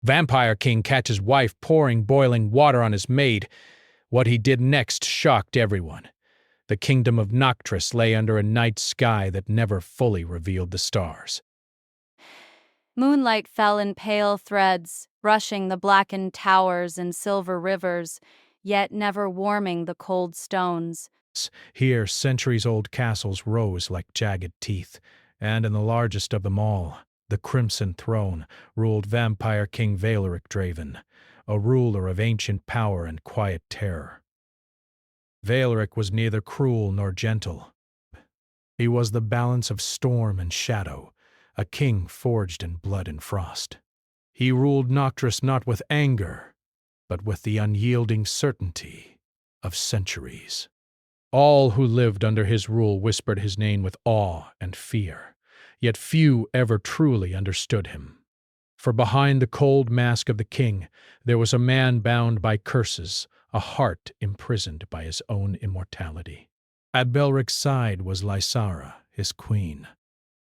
Vampire King catches wife pouring boiling water on his maid. What he did next shocked everyone. The kingdom of Noctris lay under a night sky that never fully revealed the stars. Moonlight fell in pale threads, brushing the blackened towers and silver rivers, yet never warming the cold stones. Here, centuries-old castles rose like jagged teeth, and in the largest of them all, the Crimson Throne, ruled Vampire King Valeric Draven, a ruler of ancient power and quiet terror. Valeric was neither cruel nor gentle. He was the balance of storm and shadow, a king forged in blood and frost. He ruled Noctris not with anger, but with the unyielding certainty of centuries. All who lived under his rule whispered his name with awe and fear, yet few ever truly understood him. For behind the cold mask of the king, there was a man bound by curses, a heart imprisoned by his own immortality. At Belric's side was Lysara, his queen.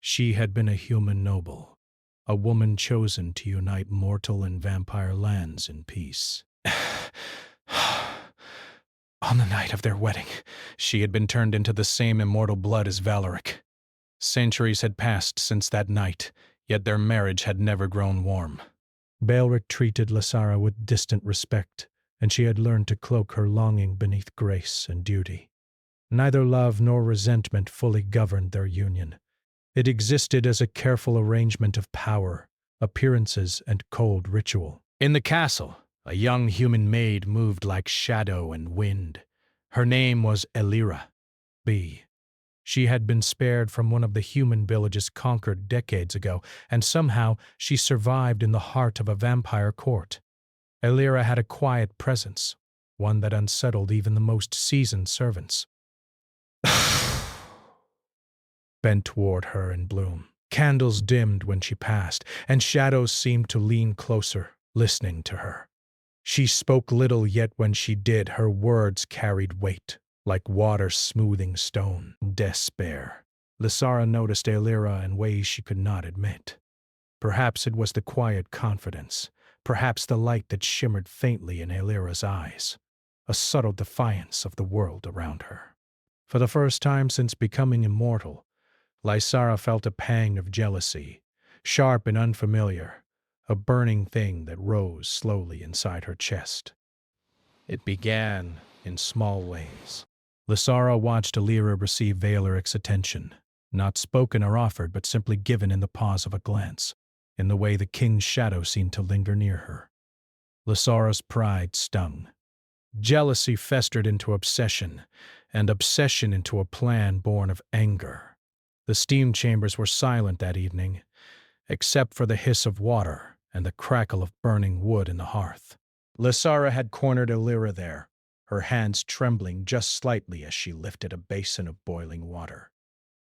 She had been a human noble, a woman chosen to unite mortal and vampire lands in peace. On the night of their wedding, she had been turned into the same immortal blood as Valeric. Centuries had passed since that night, yet their marriage had never grown warm. Belric treated Lysara with distant respect, and she had learned to cloak her longing beneath grace and duty. Neither love nor resentment fully governed their union. It existed as a careful arrangement of power, appearances, and cold ritual. In the castle, a young human maid moved like shadow and wind. Her name was Elira B. She had been spared from one of the human villages conquered decades ago, and somehow she survived in the heart of a vampire court. Elira had a quiet presence, one that unsettled even the most seasoned servants. Bent toward her in bloom. Candles dimmed when she passed, and shadows seemed to lean closer, listening to her. She spoke little, yet when she did, her words carried weight, like water smoothing stone. Despair. Lysara noticed Elira in ways she could not admit. Perhaps it was the quiet confidence, perhaps the light that shimmered faintly in Elira's eyes, a subtle defiance of the world around her. For the first time since becoming immortal, Lysara felt a pang of jealousy, sharp and unfamiliar, a burning thing that rose slowly inside her chest. It began in small ways. Lysara watched Elira receive Valeric's attention, not spoken or offered, but simply given in the pause of a glance, in the way the king's shadow seemed to linger near her. Lysara's pride stung. Jealousy festered into obsession, and obsession into a plan born of anger. The steam chambers were silent that evening, except for the hiss of water and the crackle of burning wood in the hearth. Lysara had cornered Elira there, her hands trembling just slightly as she lifted a basin of boiling water.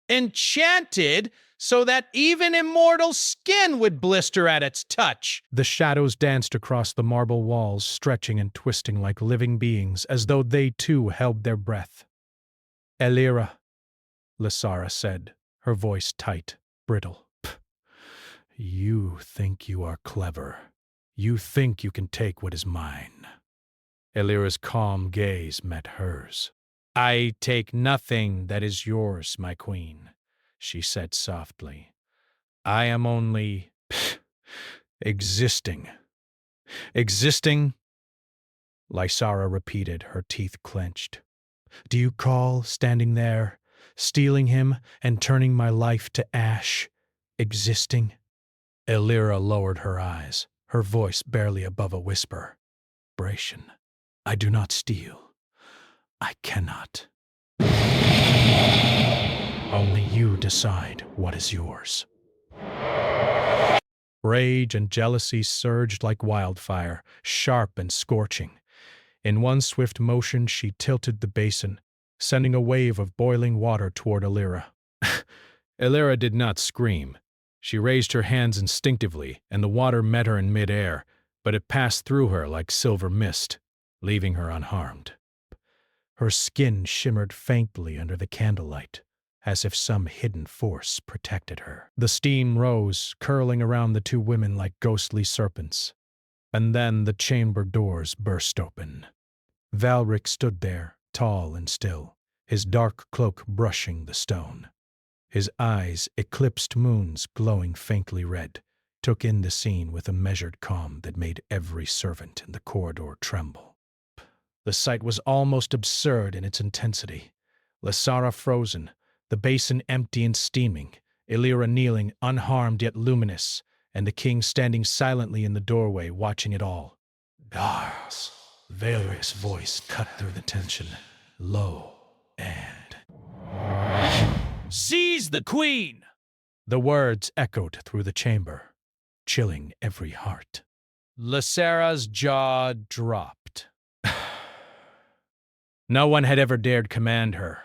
Enchanted so that even immortal skin would blister at its touch. The shadows danced across the marble walls, stretching and twisting like living beings, as though they too held their breath. Elira, Lysara said, her voice tight, brittle. You think you are clever. You think you can take what is mine. Elira's calm gaze met hers. I take nothing that is yours, my queen, she said softly. I am only existing. Existing? Lysara repeated, her teeth clenched. Do you call standing there, stealing him and turning my life to ash, existing? Elira lowered her eyes, her voice barely above a whisper. Bration, I do not steal. I cannot. Only you decide what is yours. Rage and jealousy surged like wildfire, sharp and scorching. In one swift motion, she tilted the basin, sending a wave of boiling water toward Elira. Elira did not scream. She raised her hands instinctively, and the water met her in midair, but it passed through her like silver mist, leaving her unharmed. Her skin shimmered faintly under the candlelight, as if some hidden force protected her. The steam rose, curling around the two women like ghostly serpents. And then the chamber doors burst open. Valric stood there, tall and still, his dark cloak brushing the stone. His eyes, eclipsed moons glowing faintly red, took in the scene with a measured calm that made every servant in the corridor tremble. The sight was almost absurd in its intensity. Lysara frozen, the basin empty and steaming, Illyra kneeling, unharmed yet luminous, and the king standing silently in the doorway watching it all. Lars, Valric's voice cut through the tension, low and... "Seize the queen!" The words echoed through the chamber, chilling every heart. Lysara's jaw dropped. No one had ever dared command her,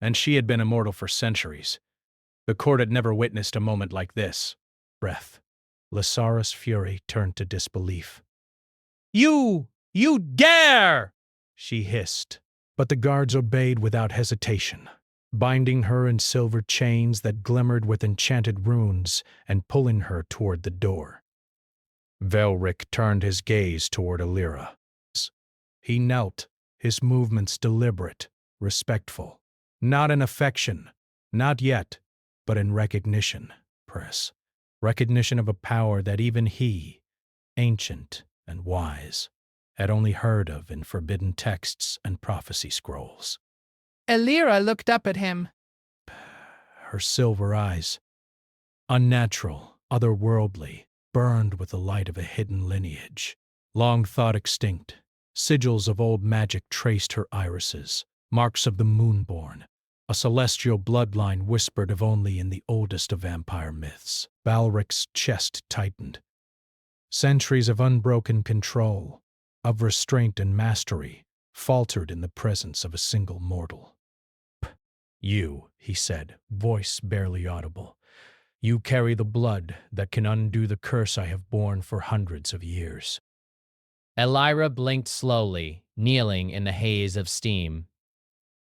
and she had been immortal for centuries. The court had never witnessed a moment like this. Breath. Lysara's fury turned to disbelief. You dare!" she hissed, but the guards obeyed without hesitation, binding her in silver chains that glimmered with enchanted runes and pulling her toward the door. Valric turned his gaze toward Illyra. He knelt, his movements deliberate, respectful. Not in affection, not yet, but in recognition, Press. Recognition of a power that even he, ancient and wise, had only heard of in forbidden texts and prophecy scrolls. Illyra looked up at him. Her silver eyes, unnatural, otherworldly, burned with the light of a hidden lineage. Long thought extinct, sigils of old magic traced her irises, marks of the moonborn, a celestial bloodline whispered of only in the oldest of vampire myths. Valric's chest tightened. Centuries of unbroken control, of restraint and mastery, faltered in the presence of a single mortal. "You," he said, voice barely audible, "you carry the blood that can undo the curse I have borne for hundreds of years." Illyra blinked slowly, kneeling in the haze of steam.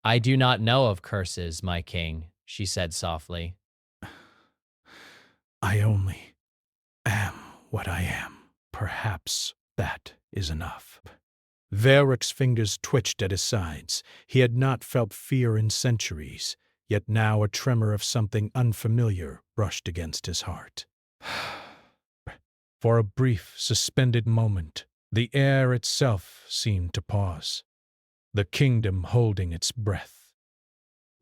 "I do not know of curses, my king," she said softly. "I only am what I am. Perhaps that is enough." Valric's fingers twitched at his sides. He had not felt fear in centuries, yet now a tremor of something unfamiliar brushed against his heart. For a brief, suspended moment, the air itself seemed to pause, the kingdom holding its breath.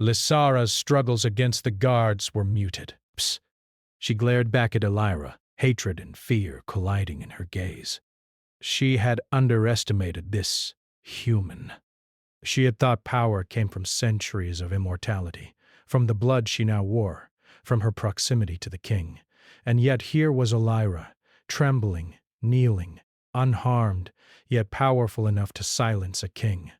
Lysara's struggles against the guards were muted. Psst. She glared back at Illyra, hatred and fear colliding in her gaze. She had underestimated this human. She had thought power came from centuries of immortality, from the blood she now wore, from her proximity to the king. And yet here was Illyra, trembling, kneeling, unharmed, yet powerful enough to silence a king.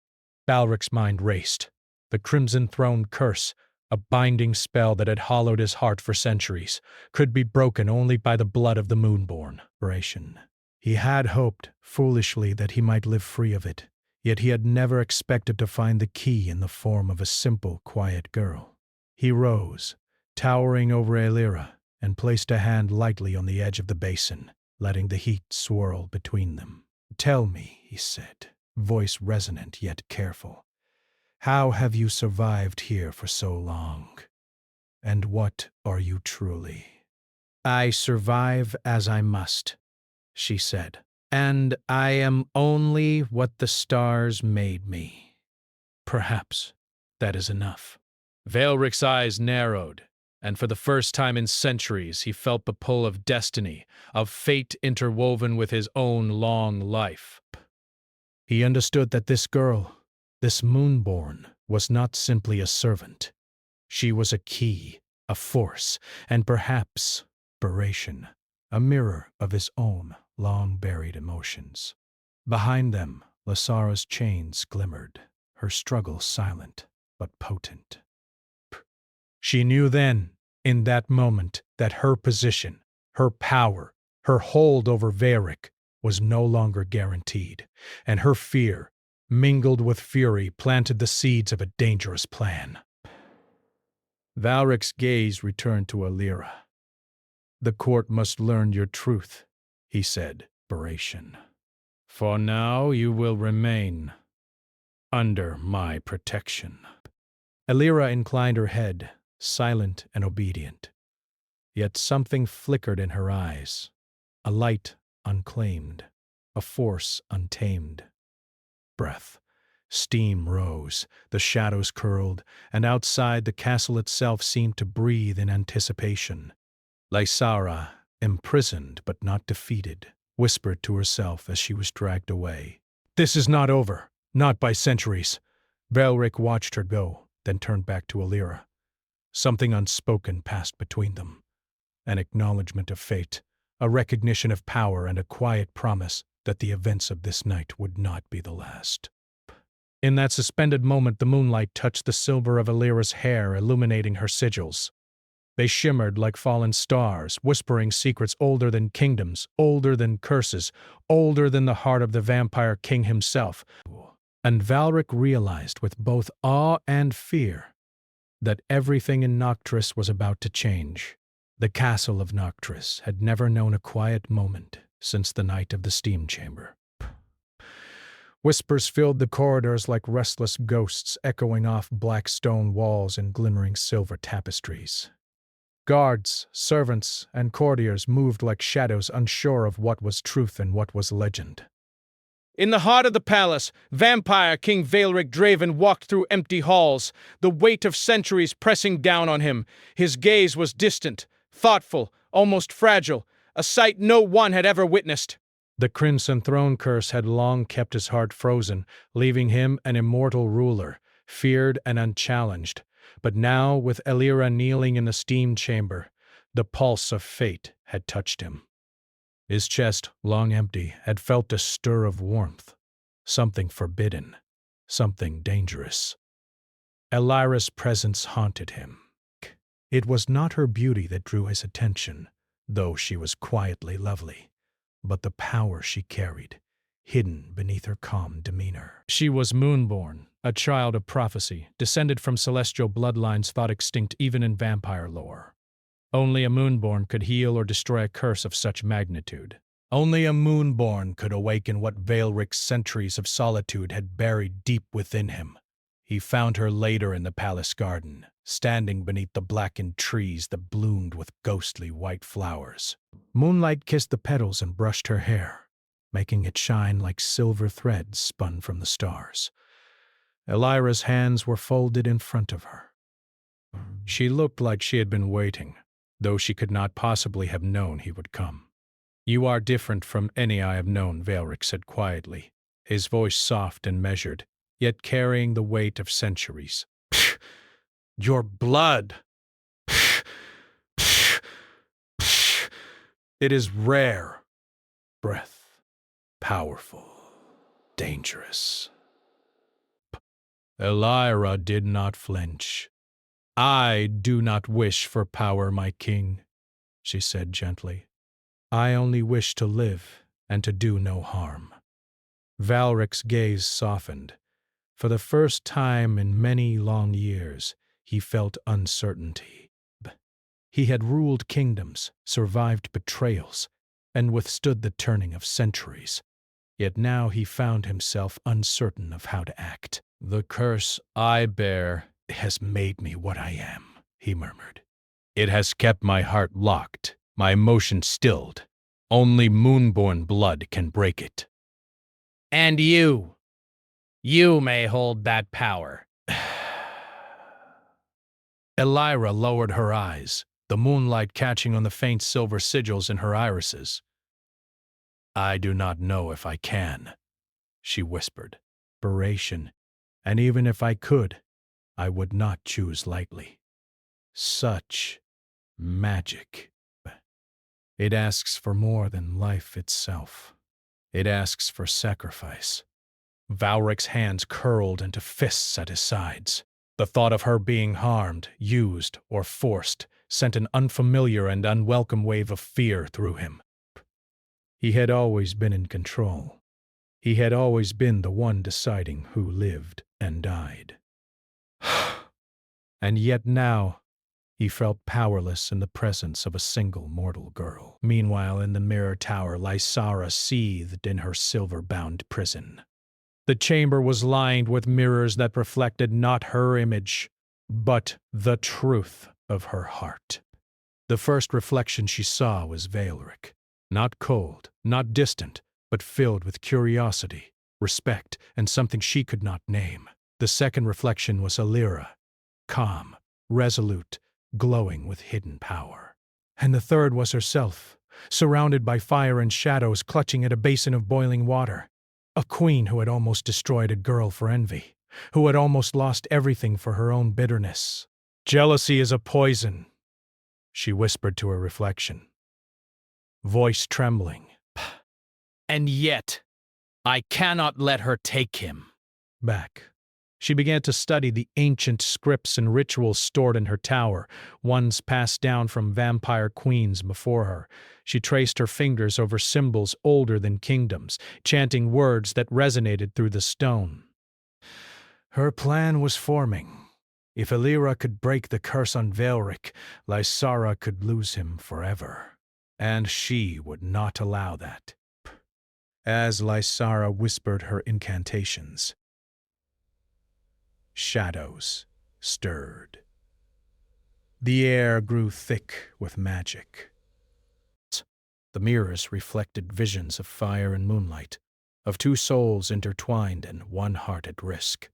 Valric's mind raced. The Crimson Throne curse, a binding spell that had hollowed his heart for centuries, could be broken only by the blood of the Moonborn. He had hoped, foolishly, that he might live free of it, yet he had never expected to find the key in the form of a simple, quiet girl. He rose, towering over Illyra, and placed a hand lightly on the edge of the basin, letting the heat swirl between them. "Tell me," he said, voice resonant yet careful, "how have you survived here for so long? And what are you truly?" "I survive as I must," she said, "and I am only what the stars made me. Perhaps that is enough." Valric's eyes narrowed, and for the first time in centuries he felt the pull of destiny, of fate interwoven with his own long life. He understood that this girl, this Moonborn, was not simply a servant. She was a key, a force, and perhaps inspiration, a mirror of his own long-buried emotions. Behind them, Lysara's chains glimmered, her struggle silent but potent. She knew then, in that moment, that her position, her power, her hold over Valric was no longer guaranteed, and her fear, mingled with fury, planted the seeds of a dangerous plan. Valric's gaze returned to Illyra. "The court must learn your truth," he said, inspiration. For now you will remain under my protection. Elira inclined her head, silent and obedient. Yet something flickered in her eyes, a light unclaimed, a force untamed. Breath. Steam rose, the shadows curled, and outside the castle itself seemed to breathe in anticipation. Lysara, imprisoned but not defeated, whispered to herself as she was dragged away. This is not over, not by centuries. Velric watched her go, then turned back to Elira. Something unspoken passed between them. An acknowledgement of fate, a recognition of power, and a quiet promise that the events of this night would not be the last. In that suspended moment, the moonlight touched the silver of Elira's hair, illuminating her sigils. They shimmered like fallen stars, whispering secrets older than kingdoms, older than curses, older than the heart of the vampire king himself. And Valric realized with both awe and fear that everything in Noctris was about to change. The castle of Noctris had never known a quiet moment since the night of the steam chamber. Whispers filled the corridors like restless ghosts, echoing off black stone walls and glimmering silver tapestries. Guards, servants, and courtiers moved like shadows, unsure of what was truth and what was legend. In the heart of the palace, vampire King Valeric Draven walked through empty halls, the weight of centuries pressing down on him. His gaze was distant, thoughtful, almost fragile, a sight no one had ever witnessed. The Crimson Throne curse had long kept his heart frozen, leaving him an immortal ruler, feared and unchallenged. But now, with Elira kneeling in the steam chamber, the pulse of fate had touched him. His chest, long empty, had felt a stir of warmth, something forbidden, something dangerous. Elira's presence haunted him. It was not her beauty that drew his attention, though she was quietly lovely, but the power she carried, hidden beneath her calm demeanor. She was moonborn, a child of prophecy, descended from celestial bloodlines thought extinct even in vampire lore. Only a moonborn could heal or destroy a curse of such magnitude. Only a moonborn could awaken what Valric's centuries of solitude had buried deep within him. He found her later in the palace garden, standing beneath the blackened trees that bloomed with ghostly white flowers. Moonlight kissed the petals and brushed her hair, making it shine like silver threads spun from the stars. Elira's hands were folded in front of her. She looked like she had been waiting, though she could not possibly have known he would come. "You are different from any I have known," Valric said quietly, his voice soft and measured, yet carrying the weight of centuries. "Your blood! It is rare. Breath. Powerful. Dangerous." Elira did not flinch. "I do not wish for power, my king," she said gently. "I only wish to live and to do no harm." Valric's gaze softened. For the first time in many long years, he felt uncertainty. He had ruled kingdoms, survived betrayals, and withstood the turning of centuries. Yet now he found himself uncertain of how to act. "The curse I bear has made me what I am," he murmured. "It has kept my heart locked, my emotions stilled. Only moonborn blood can break it." And you may hold that power. Elira lowered her eyes, the moonlight catching on the faint silver sigils in her irises. "I do not know if I can," she whispered. "Desperation, and even if I could, I would not choose lightly. Such magic. It asks for more than life itself. It asks for sacrifice." Valric's hands curled into fists at his sides. The thought of her being harmed, used, or forced sent an unfamiliar and unwelcome wave of fear through him. He had always been in control. He had always been the one deciding who lived and died. And yet now, He felt powerless in the presence of a single mortal girl. Meanwhile, in the mirror tower, Lysara seethed in her silver-bound prison. The chamber was lined with mirrors that reflected not her image, but the truth of her heart. The first reflection she saw was Veilric, not cold, not distant, but filled with curiosity, respect, and something she could not name. The second reflection was Alira, calm, resolute, glowing with hidden power. And the third was herself, surrounded by fire and shadows, clutching at a basin of boiling water. A queen who had almost destroyed a girl for envy, who had almost lost everything for her own bitterness. "Jealousy is a poison," she whispered to her reflection, voice trembling. "And yet, I cannot let her take him." Back. She began to study the ancient scripts and rituals stored in her tower, ones passed down from vampire queens before her. She traced her fingers over symbols older than kingdoms, chanting words that resonated through the stone. Her plan was forming. If Alira could break the curse on Veilric, Lysara could lose him forever. And she would not allow that. As Lysara whispered her incantations, shadows stirred. The air grew thick with magic. The mirrors reflected visions of fire and moonlight, of two souls intertwined and one heart at risk.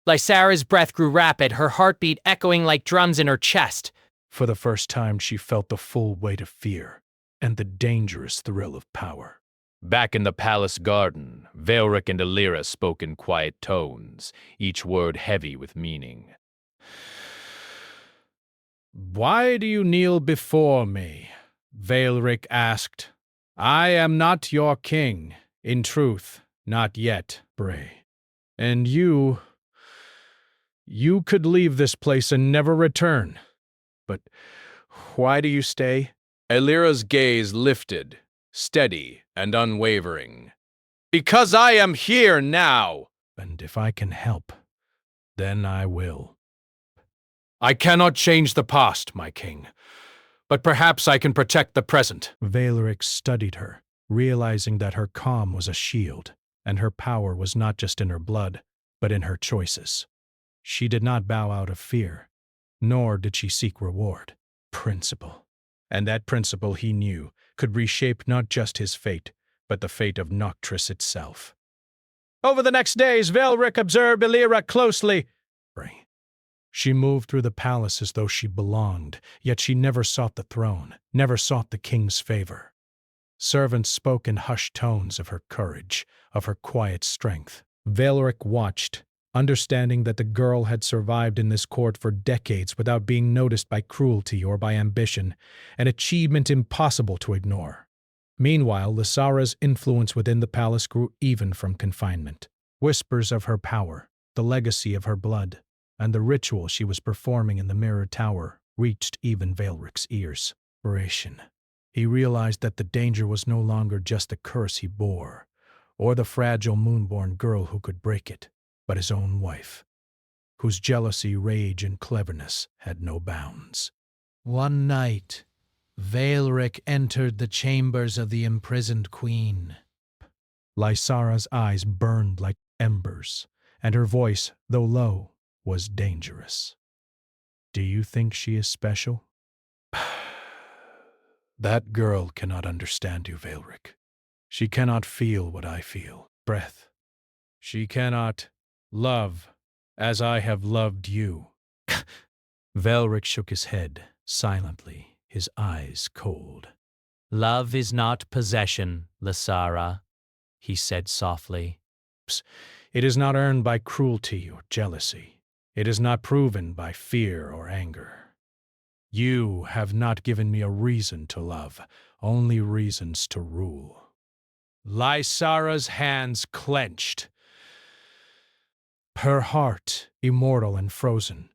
Lysara's breath grew rapid, her heartbeat echoing like drums in her chest. For the first time, she felt the full weight of fear and the dangerous thrill of power. Back in the palace garden, Veilric and Alira spoke in quiet tones, each word heavy with meaning. "Why do you kneel before me?" Veilric asked. "I am not your king, in truth, not yet, Bray. And you could leave this place and never return. But why do you stay?" Alira's gaze lifted, steady and unwavering. "Because I am here now!" "And if I can help, then I will." "I cannot change the past, my king, but perhaps I can protect the present." Veilric studied her, realizing that her calm was a shield, and her power was not just in her blood, but in her choices. She did not bow out of fear, nor did she seek reward. Principle. And that principle, he knew, could reshape not just his fate, but the fate of Noctis itself. Over the next days, Veilric observed Alira closely. She moved through the palace as though she belonged, yet she never sought the throne, never sought the king's favor. Servants spoke in hushed tones of her courage, of her quiet strength. Veilric watched, understanding that the girl had survived in this court for decades without being noticed by cruelty or by ambition, an achievement impossible to ignore. Meanwhile, Lysara's influence within the palace grew even from confinement. Whispers of her power, the legacy of her blood, and the ritual she was performing in the mirror tower reached even Veilric's ears. He realized that the danger was no longer just the curse he bore, or the fragile moonborn girl who could break it, but his own wife, whose jealousy, rage, and cleverness had no bounds. One night, Veilric entered the chambers of the imprisoned queen. Lysara's eyes burned like embers, and her voice, though low, was dangerous. "Do you think she is special?" "That girl cannot understand you, Veilric. She cannot feel what I feel. Breath. She cannot love as I have loved you." Veilric shook his head, silently, his eyes cold. "Love is not possession, Lysara," he said softly. "It is not earned by cruelty or jealousy. It is not proven by fear or anger. You have not given me a reason to love, only reasons to rule." Lysara's hands clenched. Her heart, immortal and frozen,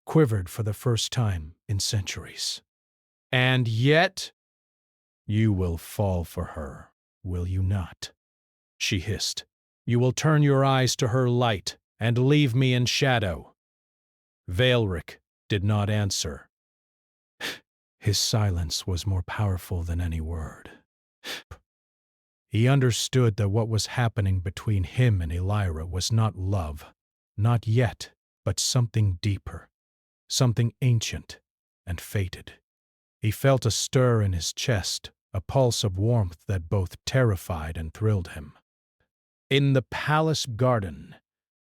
quivered for the first time in centuries. "And yet, you will fall for her, will you not?" she hissed. "You will turn your eyes to her light and leave me in shadow." Veilric did not answer. His silence was more powerful than any word. He understood that what was happening between him and Elira was not love, not yet, but something deeper, something ancient and fated. He felt a stir in his chest, a pulse of warmth that both terrified and thrilled him. In the palace garden,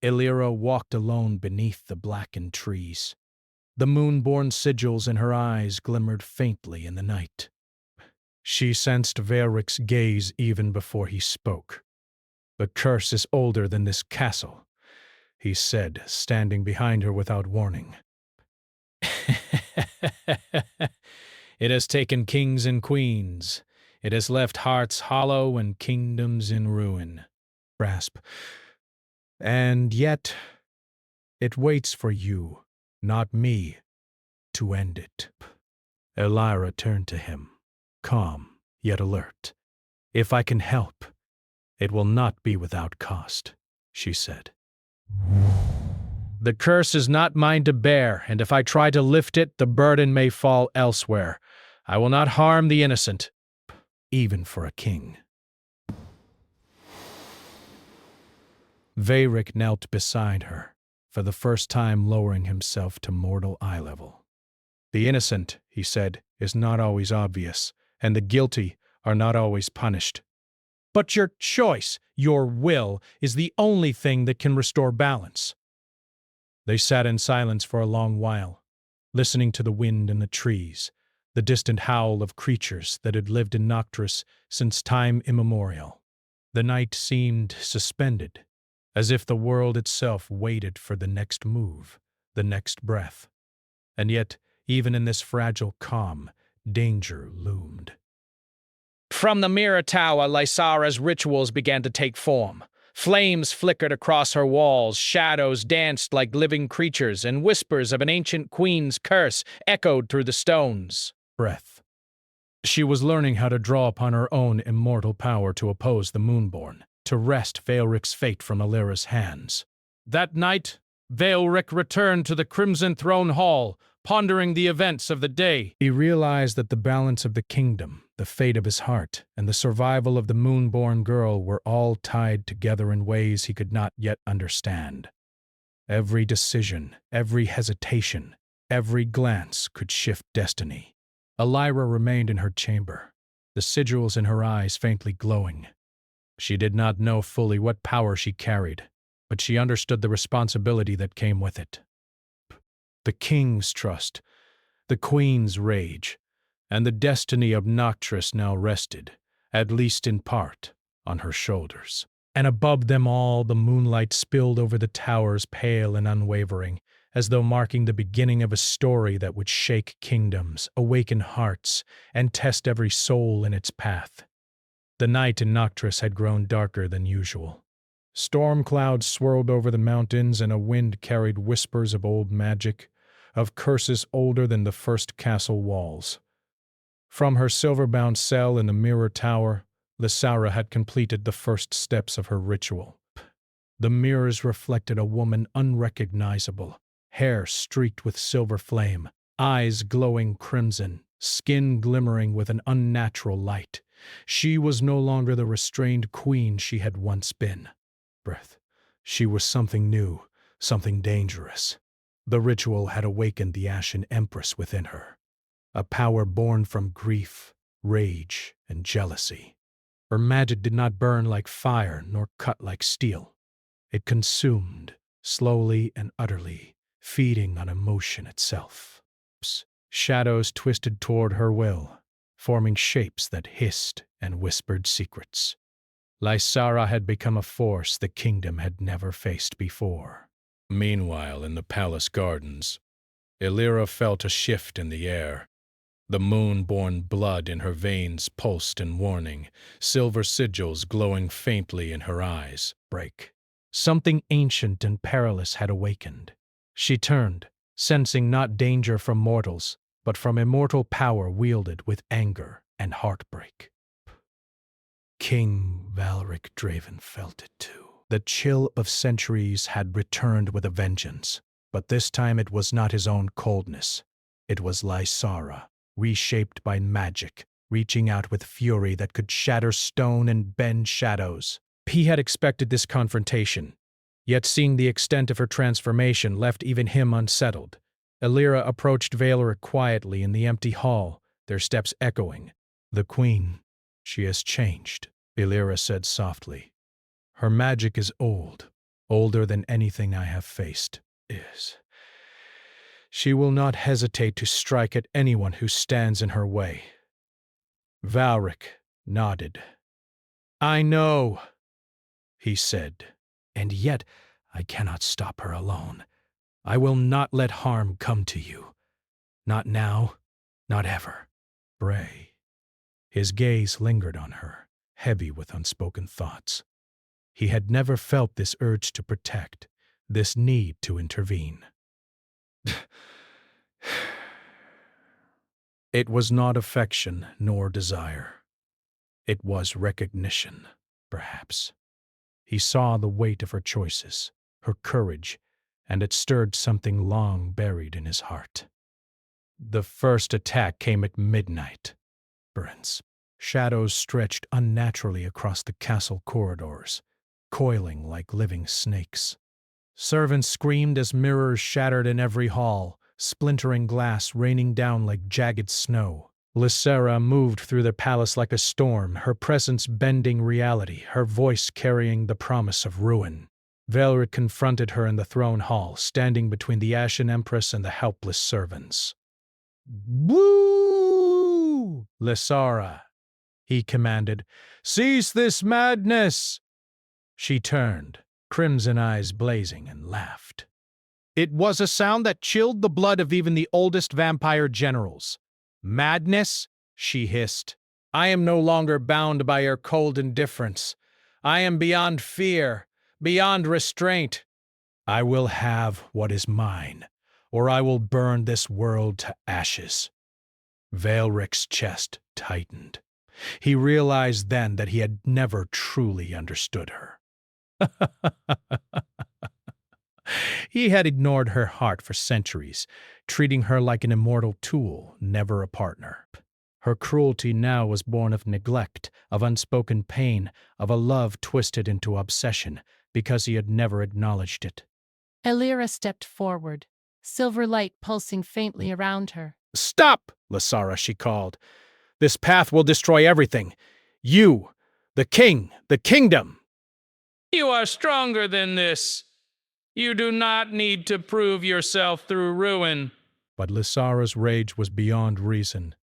Elira walked alone beneath the blackened trees. The moon-born sigils in her eyes glimmered faintly in the night. She sensed Velric's gaze even before he spoke. "The curse is older than this castle," he said, standing behind her without warning. "It has taken kings and queens. It has left hearts hollow and kingdoms in ruin." Grasp. "And yet, it waits for you, not me, to end it." Elira turned to him, calm yet alert. "If I can help, it will not be without cost," she said. "The curse is not mine to bear, and if I try to lift it, the burden may fall elsewhere. I will not harm the innocent, even for a king." Velric knelt beside her, for the first time lowering himself to mortal eye level. "The innocent," he said, "is not always obvious, and the guilty are not always punished. But your choice, your will, is the only thing that can restore balance." They sat in silence for a long while, listening to the wind in the trees, the distant howl of creatures that had lived in Nocturus since time immemorial. The night seemed suspended, as if the world itself waited for the next move, the next breath. And yet, even in this fragile calm, danger loomed. From the mirror tower, Lysara's rituals began to take form. Flames flickered across her walls, shadows danced like living creatures, and whispers of an ancient queen's curse echoed through the stones. Breath. She was learning how to draw upon her own immortal power to oppose the Moonborn, to wrest Velric's fate from Elira's hands. That night, Velric returned to the Crimson Throne Hall, pondering the events of the day. He realized that the balance of the kingdom, the fate of his heart, and the survival of the Moonborn girl were all tied together in ways he could not yet understand. Every decision, every hesitation, every glance could shift destiny. Elira remained in her chamber, the sigils in her eyes faintly glowing. She did not know fully what power she carried, but she understood the responsibility that came with it. The king's trust, the queen's rage, and the destiny of Nocturus now rested, at least in part, on her shoulders. And above them all the moonlight spilled over the towers pale and unwavering, as though marking the beginning of a story that would shake kingdoms, awaken hearts, and test every soul in its path. The night in Nocturus had grown darker than usual. Storm clouds swirled over the mountains, and a wind carried whispers of old magic, of curses older than the first castle walls. From her silver-bound cell in the mirror tower, Lysara had completed the first steps of her ritual. The mirrors reflected a woman unrecognizable, hair streaked with silver flame, eyes glowing crimson, skin glimmering with an unnatural light. She was no longer the restrained queen she had once been. Breath. She was something new, something dangerous. The ritual had awakened the Ashen Empress within her, a power born from grief, rage, and jealousy. Her magic did not burn like fire nor cut like steel. It consumed, slowly and utterly, feeding on emotion itself. Shadows twisted toward her will, forming shapes that hissed and whispered secrets. Lysara had become a force the kingdom had never faced before. Meanwhile, in the palace gardens, Elira felt a shift in the air. The moon-born blood in her veins pulsed in warning, silver sigils glowing faintly in her eyes. Break. Something ancient and perilous had awakened. She turned, sensing not danger from mortals, but from immortal power wielded with anger and heartbreak. King Velric Draven felt it too. The chill of centuries had returned with a vengeance, but this time it was not his own coldness. It was Lysara, reshaped by magic, reaching out with fury that could shatter stone and bend shadows. He had expected this confrontation, yet seeing the extent of her transformation left even him unsettled. Elira approached Valeric quietly in the empty hall, their steps echoing. "The Queen, she has changed," Elira said softly. "Her magic is old, older than anything I have faced. She will not hesitate to strike at anyone who stands in her way." Valeric nodded. "I know," he said, "and yet I cannot stop her alone. I will not let harm come to you. Not now, not ever. Bray." His gaze lingered on her, heavy with unspoken thoughts. He had never felt this urge to protect, this need to intervene. It was not affection nor desire. It was recognition, perhaps. He saw the weight of her choices, her courage, and it stirred something long buried in his heart. The first attack came at midnight. Prince. Shadows stretched unnaturally across the castle corridors, coiling like living snakes. Servants screamed as mirrors shattered in every hall, splintering glass raining down like jagged snow. Lysera moved through the palace like a storm, her presence bending reality, her voice carrying the promise of ruin. Valeric confronted her in the throne hall, standing between the Ashen Empress and the helpless servants. "Woo! Lysera," he commanded. "Cease this madness!" She turned, crimson eyes blazing, and laughed. It was a sound that chilled the blood of even the oldest vampire generals. "Madness?" she hissed. "I am no longer bound by your cold indifference. I am beyond fear, beyond restraint. I will have what is mine, or I will burn this world to ashes." Valeric's chest tightened. He realized then that he had never truly understood her. He had ignored her heart for centuries, treating her like an immortal tool, never a partner. Her cruelty now was born of neglect, of unspoken pain, of a love twisted into obsession, because he had never acknowledged it. Elira stepped forward, silver light pulsing faintly around her. "Stop, Lysera," she called. "This path will destroy everything. You, the king, the kingdom." "You are stronger than this. You do not need to prove yourself through ruin." But Lysera's rage was beyond reason.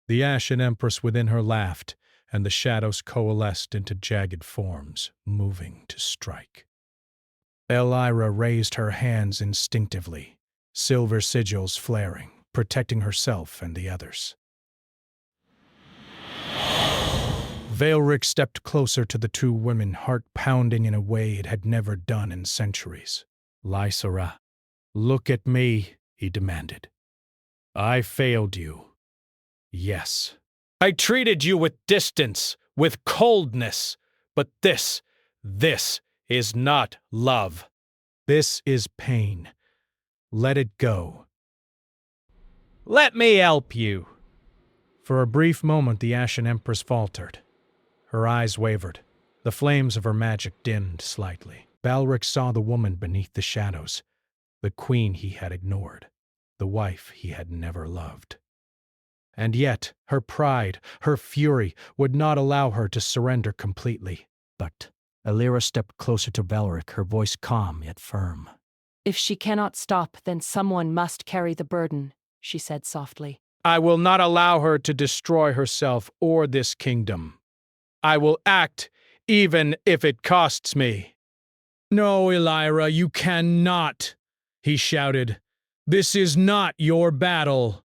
The Ashen Empress within her laughed, and the shadows coalesced into jagged forms, moving to strike. Elira raised her hands instinctively, silver sigils flaring, protecting herself and the others. Valeric stepped closer to the two women, heart pounding in a way it had never done in centuries. "Lysera, look at me," he demanded. "I failed you. Yes. I treated you with distance, with coldness, but this is not love. This is pain. Let it go." "Let me help you." For a brief moment, the Ashen Empress faltered. Her eyes wavered. The flames of her magic dimmed slightly. Valeric saw the woman beneath the shadows, the queen he had ignored, the wife he had never loved. And yet, her pride, her fury, would not allow her to surrender completely. But Elira stepped closer to Valeric, her voice calm yet firm. "If she cannot stop, then someone must carry the burden," she said softly. "I will not allow her to destroy herself or this kingdom. I will act, even if it costs me." "No, Elira, you cannot," he shouted. "This is not your battle."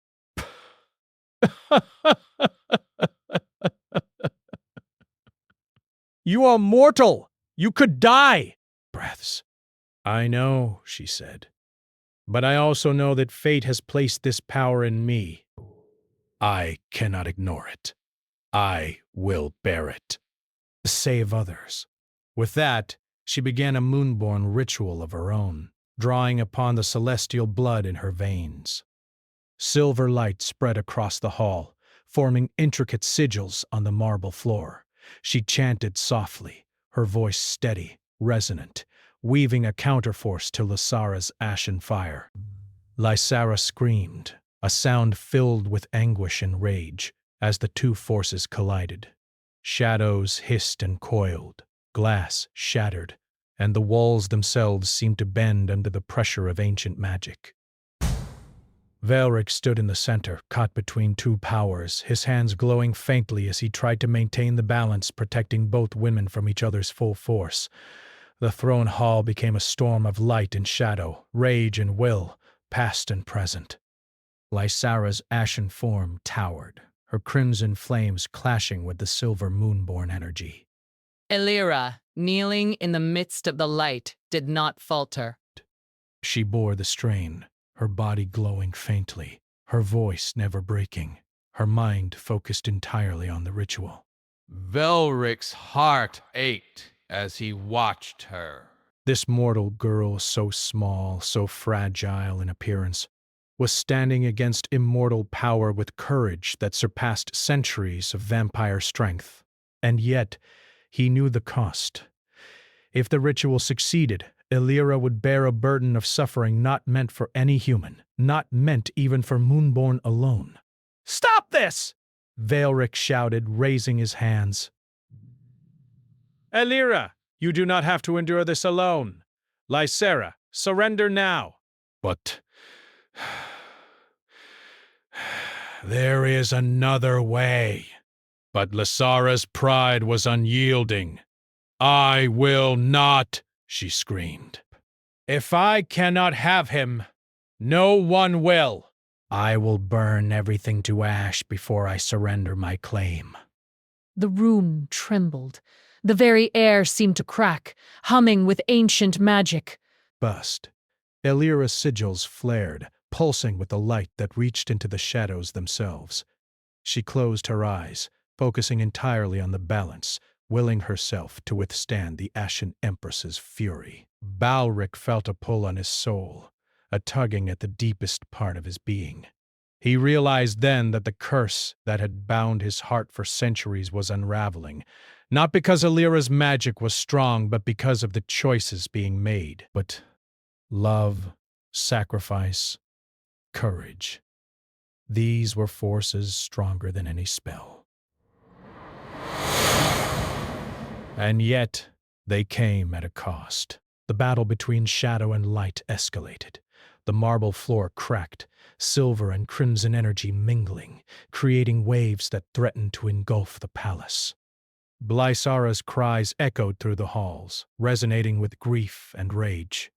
"You are mortal. You could die." Breaths. "I know," she said. "But I also know that fate has placed this power in me. I cannot ignore it. I will bear it. Save others." With that, she began a moonborn ritual of her own, drawing upon the celestial blood in her veins. Silver light spread across the hall, forming intricate sigils on the marble floor. She chanted softly, her voice steady, resonant, weaving a counterforce to Lysara's ashen fire. Lysara screamed, a sound filled with anguish and rage, as the two forces collided. Shadows hissed and coiled, glass shattered, and the walls themselves seemed to bend under the pressure of ancient magic. Velric stood in the center, caught between two powers, his hands glowing faintly as he tried to maintain the balance, protecting both women from each other's full force. The throne hall became a storm of light and shadow, rage and will, past and present. Lysara's ashen form towered, her crimson flames clashing with the silver moonborn energy. Elira, kneeling in the midst of the light, did not falter. She bore the strain, her body glowing faintly, her voice never breaking, her mind focused entirely on the ritual. Velric's heart ached as he watched her. This mortal girl, so small, so fragile in appearance, was standing against immortal power with courage that surpassed centuries of vampire strength. And yet, he knew the cost. If the ritual succeeded, Elira would bear a burden of suffering not meant for any human, not meant even for Moonborn alone. "Stop this!" Velric shouted, raising his hands. "Elira, you do not have to endure this alone. Lysara, surrender now." "But there is another way." But Lysara's pride was unyielding. "I will not," she screamed. "If I cannot have him, no one will. I will burn everything to ash before I surrender my claim." The room trembled. The very air seemed to crack, humming with ancient magic. Bust. Elira's sigils flared, pulsing with a light that reached into the shadows themselves. She closed her eyes, focusing entirely on the balance, willing herself to withstand the Ashen Empress's fury. Balric felt a pull on his soul, a tugging at the deepest part of his being. He realized then that the curse that had bound his heart for centuries was unraveling, not because Elira's magic was strong, but because of the choices being made. But love, sacrifice, courage, these were forces stronger than any spell. And yet, they came at a cost. The battle between shadow and light escalated. The marble floor cracked, silver and crimson energy mingling, creating waves that threatened to engulf the palace. Lysara's cries echoed through the halls, resonating with grief and rage.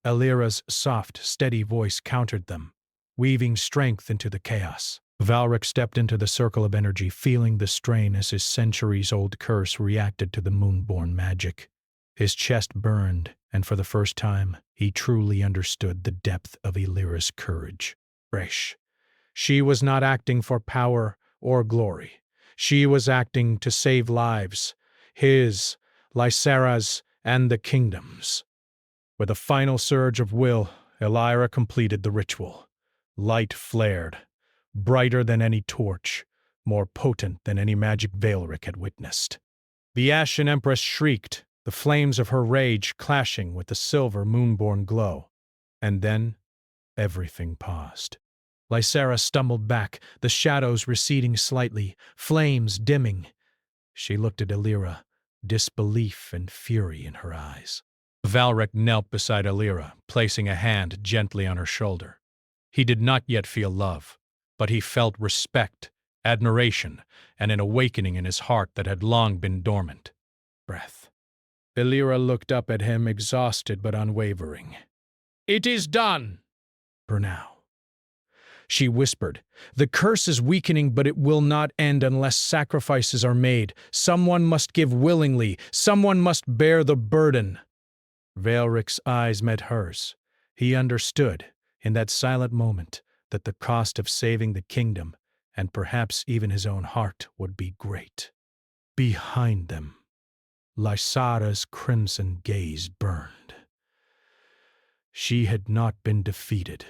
Elira's soft, steady voice countered them, weaving strength into the chaos. Velric stepped into the circle of energy, feeling the strain as his centuries-old curse reacted to the moonborn magic. His chest burned, and for the first time, he truly understood the depth of Elira's courage. Fresh. She was not acting for power or glory. She was acting to save lives, his, Lysara's, and the kingdom's. With a final surge of will, Elira completed the ritual. Light flared, brighter than any torch, more potent than any magic Velric had witnessed. The Ashen Empress shrieked, the flames of her rage clashing with the silver moonborn glow. And then, everything paused. Lysara stumbled back, the shadows receding slightly, flames dimming. She looked at Elira, disbelief and fury in her eyes. Velric knelt beside Elira, placing a hand gently on her shoulder. He did not yet feel love, but he felt respect, admiration, and an awakening in his heart that had long been dormant. Breath. Elira looked up at him, exhausted but unwavering. "It is done, for now." She whispered, "The curse is weakening, but it will not end unless sacrifices are made. Someone must give willingly. Someone must bear the burden." Velric's eyes met hers. He understood, in that silent moment, that the cost of saving the kingdom, and perhaps even his own heart, would be great. Behind them, Lysara's crimson gaze burned. She had not been defeated.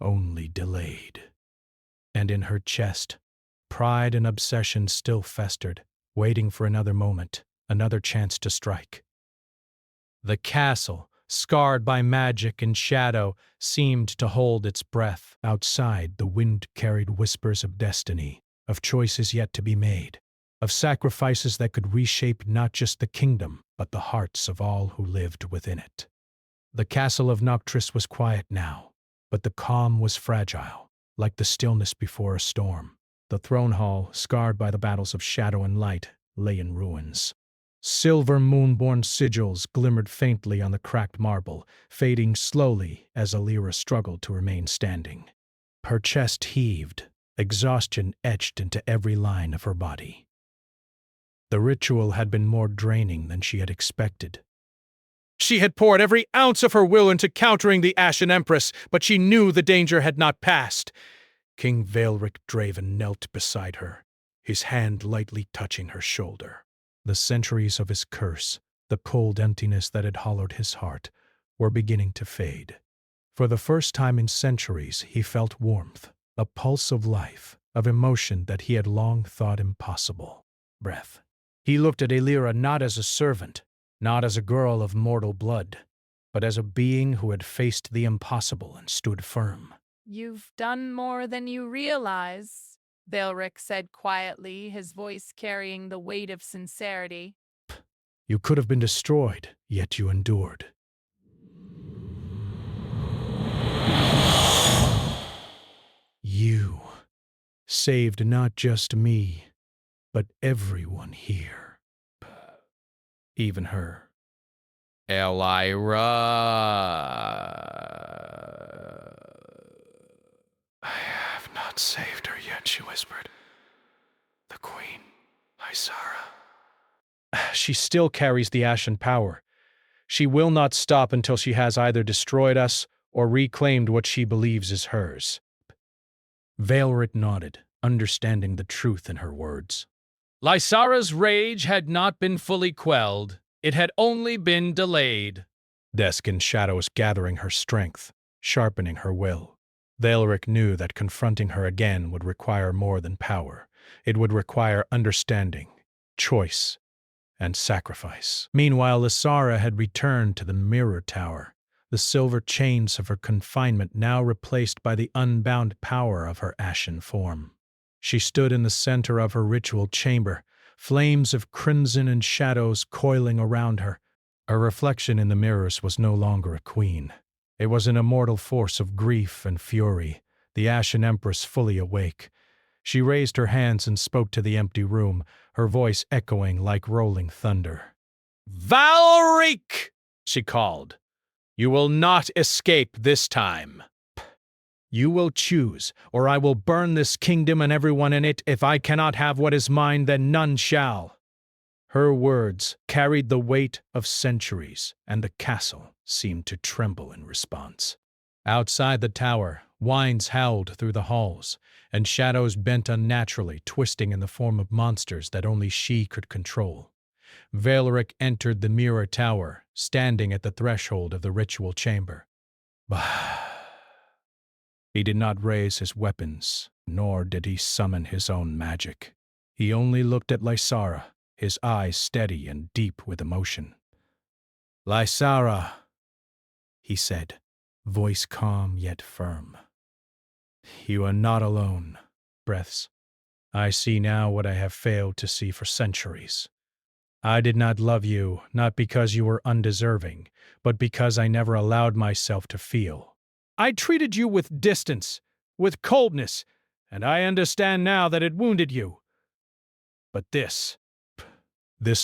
only delayed. And in her chest, pride and obsession still festered, waiting for another moment, another chance to strike. The castle, scarred by magic and shadow, seemed to hold its breath. Outside, the wind carried whispers of destiny, of choices yet to be made, of sacrifices that could reshape not just the kingdom, but the hearts of all who lived within it. The castle of Noctris was quiet now, but the calm was fragile, like the stillness before a storm. The throne hall, scarred by the battles of shadow and light, lay in ruins. Silver moon-born sigils glimmered faintly on the cracked marble, fading slowly as Alira struggled to remain standing. Her chest heaved, exhaustion etched into every line of her body. The ritual had been more draining than she had expected. She had poured every ounce of her will into countering the Ashen Empress, but she knew the danger had not passed. King Vaelric Draven knelt beside her, his hand lightly touching her shoulder. The centuries of his curse, the cold emptiness that had hollowed his heart, were beginning to fade. For the first time in centuries, he felt warmth, a pulse of life, of emotion that he had long thought impossible. Breath. He looked at Alira not as a servant, not as a girl of mortal blood, but as a being who had faced the impossible and stood firm. "You've done more than you realize," Vaelric said quietly, his voice carrying the weight of sincerity. You could have been destroyed, yet you endured. You saved not just me, but everyone here. Even her. Elira. I have not saved her yet, she whispered. The Queen, Isara. She still carries the ashen power. She will not stop until she has either destroyed us or reclaimed what she believes is hers. Vaelric nodded, understanding the truth in her words. Lysara's rage had not been fully quelled. It had only been delayed. Dusk and shadows gathering her strength, sharpening her will. Vaelric knew that confronting her again would require more than power. It would require understanding, choice, and sacrifice. Meanwhile, Lysara had returned to the Mirror Tower, the silver chains of her confinement now replaced by the unbound power of her ashen form. She stood in the center of her ritual chamber, flames of crimson and shadows coiling around her. Her reflection in the mirrors was no longer a queen. It was an immortal force of grief and fury, the Ashen Empress fully awake. She raised her hands and spoke to the empty room, her voice echoing like rolling thunder. Vaelric! She called. You will not escape this time. You will choose, or I will burn this kingdom and everyone in it. If I cannot have what is mine, then none shall. Her words carried the weight of centuries, and the castle seemed to tremble in response. Outside the tower, winds howled through the halls, and shadows bent unnaturally, twisting in the form of monsters that only she could control. Vaelric entered the Mirror Tower, standing at the threshold of the ritual chamber. Bah! He did not raise his weapons, nor did he summon his own magic. He only looked at Lysara, his eyes steady and deep with emotion. Lysara, he said, voice calm yet firm. You are not alone, breaths. I see now what I have failed to see for centuries. I did not love you, not because you were undeserving, but because I never allowed myself to feel. I treated you with distance, with coldness, and I understand now that it wounded you. But this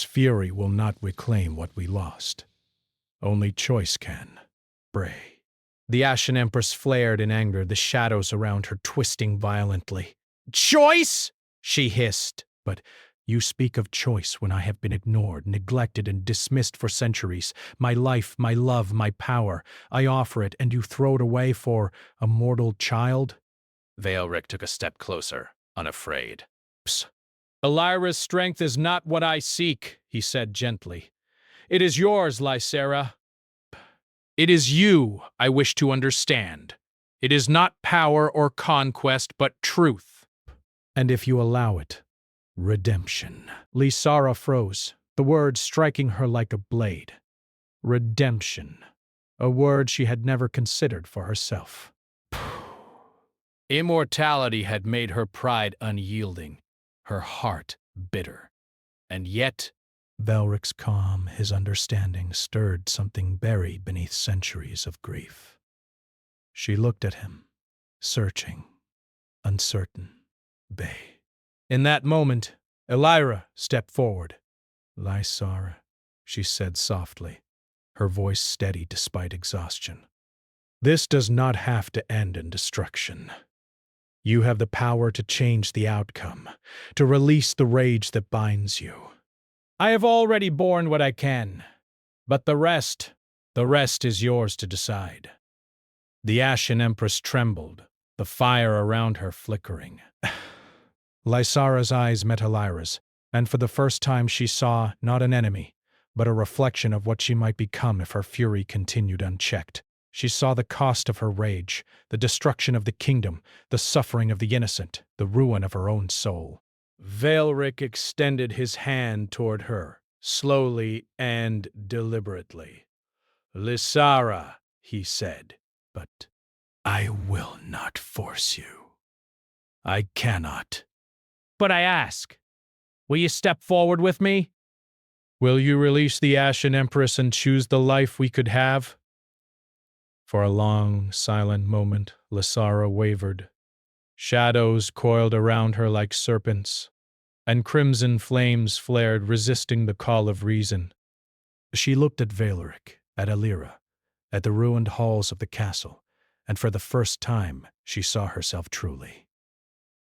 fury will not reclaim what we lost. Only choice can. Bray. The Ashen Empress flared in anger, the shadows around her twisting violently. Choice? She hissed. But you speak of choice when I have been ignored, neglected, and dismissed for centuries. My life, my love, my power. I offer it, and you throw it away for a mortal child? Vaelric took a step closer, unafraid. Alira's strength is not what I seek, he said gently. It is yours, Lysara. It is you I wish to understand. It is not power or conquest, but truth. And if you allow it, redemption. Lysara froze, the word striking her like a blade. Redemption. A word she had never considered for herself. Immortality had made her pride unyielding, her heart bitter. And yet, Velric's calm, his understanding, stirred something buried beneath centuries of grief. She looked at him, searching, uncertain, bay. In that moment, Elira stepped forward. Lysara, she said softly, her voice steady despite exhaustion. This does not have to end in destruction. You have the power to change the outcome, to release the rage that binds you. I have already borne what I can, but the rest is yours to decide. The Ashen Empress trembled, the fire around her flickering. Lysara's eyes met Elira's, and for the first time she saw not an enemy, but a reflection of what she might become if her fury continued unchecked. She saw the cost of her rage, the destruction of the kingdom, the suffering of the innocent, the ruin of her own soul. Velric extended his hand toward her, slowly and deliberately. Lysara, he said, but I will not force you. I cannot. But I ask, will you step forward with me? Will you release the Ashen Empress and choose the life we could have? For a long, silent moment, Lysara wavered. Shadows coiled around her like serpents, and crimson flames flared, resisting the call of reason. She looked at Velric, at Elira, at the ruined halls of the castle, and for the first time she saw herself truly.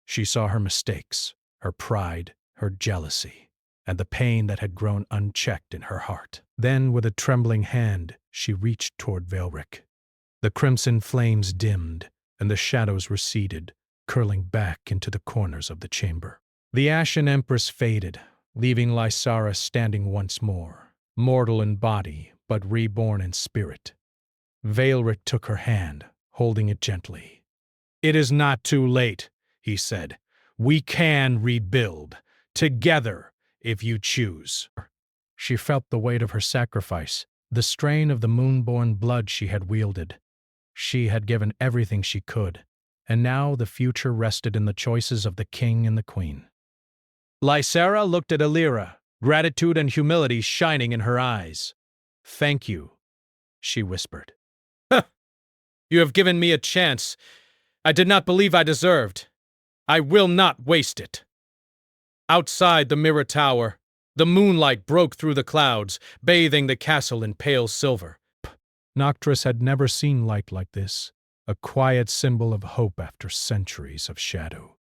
She saw her mistakes, her pride, her jealousy, and the pain that had grown unchecked in her heart. Then, with a trembling hand, she reached toward Velric. The crimson flames dimmed, and the shadows receded, curling back into the corners of the chamber. The Ashen Empress faded, leaving Lysara standing once more, mortal in body, but reborn in spirit. Velric took her hand, holding it gently. It is not too late, he said. We can rebuild, together, if you choose. She felt the weight of her sacrifice, the strain of the moon-born blood she had wielded. She had given everything she could, and now the future rested in the choices of the king and the queen. Lysara looked at Elira, gratitude and humility shining in her eyes. Thank you, she whispered. You have given me a chance I did not believe I deserved. I will not waste it. Outside the mirror tower, the moonlight broke through the clouds, bathing the castle in pale silver. Noctis had never seen light like this, a quiet symbol of hope after centuries of shadow.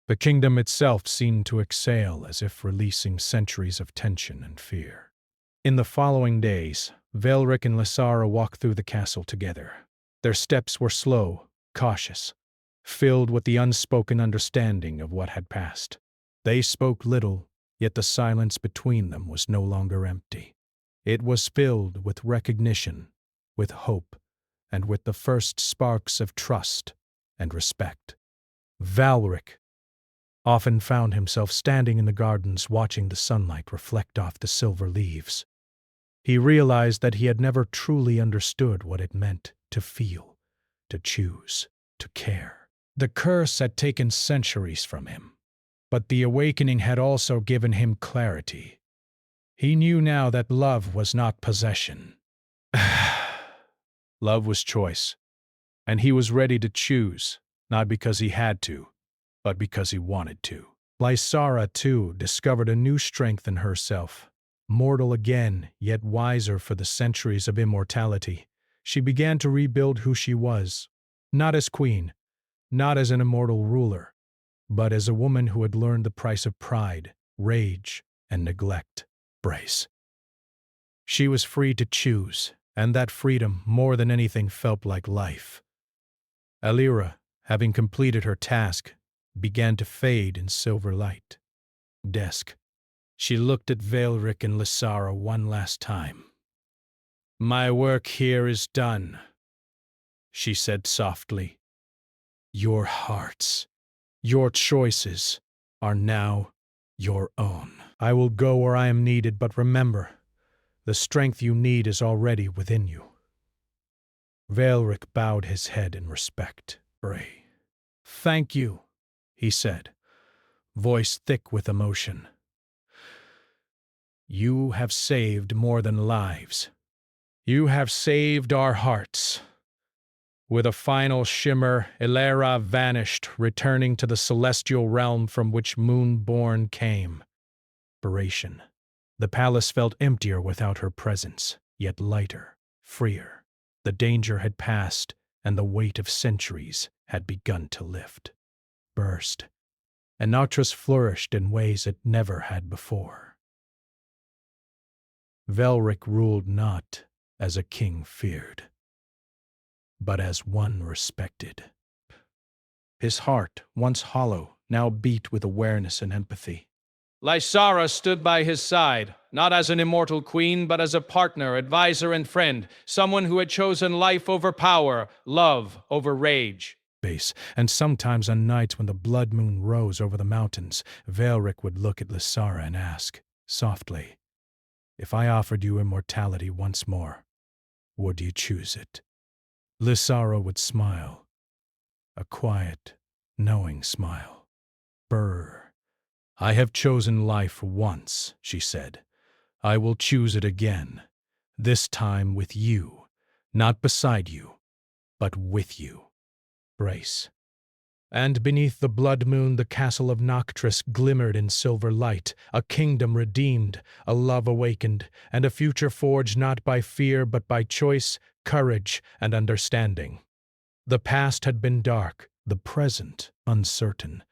The kingdom itself seemed to exhale as if releasing centuries of tension and fear. In the following days, Velric and Lysara walked through the castle together. Their steps were slow, cautious, filled with the unspoken understanding of what had passed. They spoke little, yet the silence between them was no longer empty. It was filled with recognition, with hope, and with the first sparks of trust and respect. Velric often found himself standing in the gardens watching the sunlight reflect off the silver leaves. He realized that he had never truly understood what it meant to feel, to choose, to care. The curse had taken centuries from him, but the awakening had also given him clarity. He knew now that love was not possession. Love was choice, and he was ready to choose, not because he had to, but because he wanted to. Lysara, too, discovered a new strength in herself. Mortal again, yet wiser for the centuries of immortality, she began to rebuild who she was, not as queen, not as an immortal ruler, but as a woman who had learned the price of pride, rage, and neglect. Brace. She was free to choose, and that freedom, more than anything, felt like life. Elira, having completed her task, began to fade in silver light. Desk. She looked at Velric and Lysara one last time. My work here is done. she said softly. Your hearts, your choices are now your own. I will go where I am needed, but remember, the strength you need is already within you. Velric bowed his head in respect. Bray. Thank you, he said, voice thick with emotion. You have saved more than lives. You have saved our hearts. With a final shimmer, Ilera vanished, returning to the celestial realm from which Moonborn came. Inspiration. The palace felt emptier without her presence, yet lighter, freer. The danger had passed, and the weight of centuries had begun to lift. Burst. And Nautris flourished in ways it never had before. Velric ruled not as a king feared, but as one respected. His heart, once hollow, now beat with awareness and empathy. Lysara stood by his side, not as an immortal queen, but as a partner, advisor, and friend, someone who had chosen life over power, love over rage. And sometimes on nights when the blood moon rose over the mountains, Velric would look at Lysara and ask, softly, if I offered you immortality once more, would you choose it? Lysara would smile, a quiet, knowing smile. Brr. I have chosen life once, she said. I will choose it again, this time with you, not beside you, but with you. Brace. And beneath the blood moon the castle of Noctris glimmered in silver light, a kingdom redeemed, a love awakened, and a future forged not by fear but by choice, courage, and understanding. The past had been dark, the present uncertain,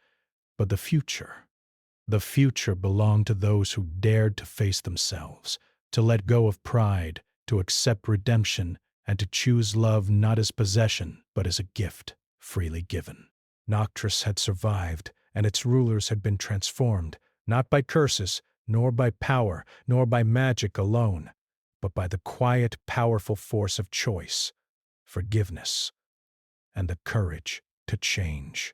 but the future belonged to those who dared to face themselves, to let go of pride, to accept redemption, and to choose love not as possession, but as a gift, freely given. Noctris had survived, and its rulers had been transformed, not by curses, nor by power, nor by magic alone, but by the quiet, powerful force of choice, forgiveness, and the courage to change.